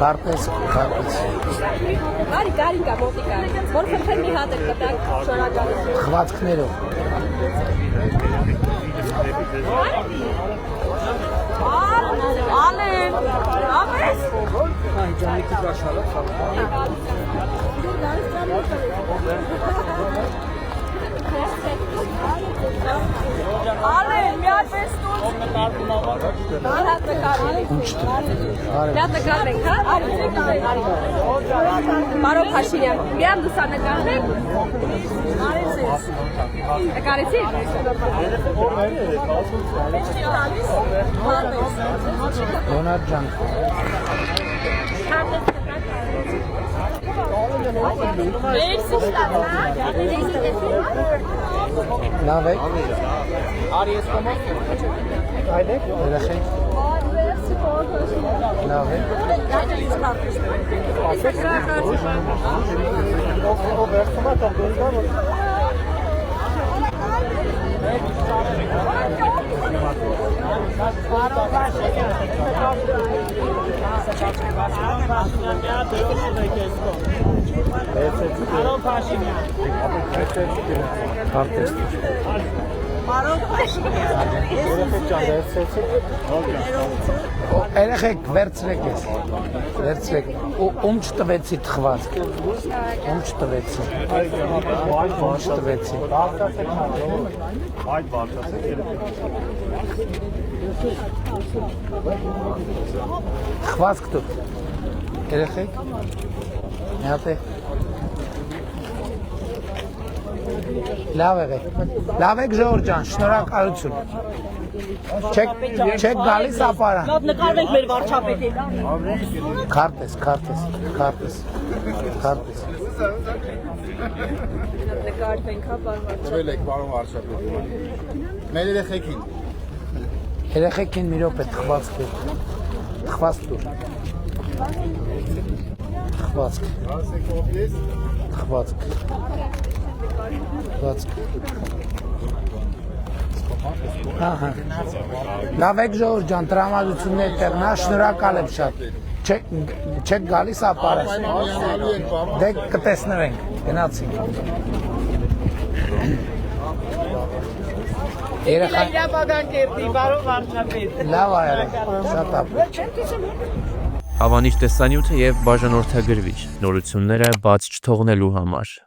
Քարտես, քարտես։ Արի գա մոտիկա։ Որ խնդրեմ մի հատ էլ կտակ շնորհակալություն։ Խվածքներով։ Ալեն, ապես։ Այն ջանիկի կաշարը Ալեն, մի հատ պես տուր։ Մի հատ նկարենք, հա? Արի։ Մարո Փաշինյան, մի հատ լուսանկարենք։ Արի ձեզ։ Նկարեցի՞։ Դոնալդ ջան։ Լավ եք։ Արի ես կոմա։ Այդեք, երեխեք։ Լավ եք։ Քարտես։ Երեխեք, վերցրեք ես։ Վերցրեք։ Ում չտվեցի թխվածք։ Ում չտվեցի։ Ում չտվեցի։ Այդ բարձրացեք Խվածք դու։ Երեխեք։ Մի հատ է։ Լավ եղեք։ Լավ եք Ժողովուրդ ջան, շնորհակալություն։ Չեք գալիս ապարան։ Լավ նկարվենք մեր վարչապետի։ Քարտես, քարտես, քարտես, քարտես։ Նկարվենք, հա, պարոն։ Ել եք պարոն վարչապետ։ Մեր երեխեքին։ Երեխեքին մի րոպե թխվածք է։ Թխվածք դուր։ Թխվածք։ Թխվածք։ Թխվածք։ Ահա։ Լավ եք Ժողովուրդ ջան, տրամադրություններ տեղնա, շնորհակալ եմ շատ։ Չեք գալիս ապարան։ Դե կտեսնվենք, գնացինք։ Երեխա իրավական կերտի, պարոն վարչապետ։ լավ այր, շատ ապրիչ։ Հավանիչ տեսանյութը եւ բաժանորդագրվիչ նորությունները բաց չթողնելու համար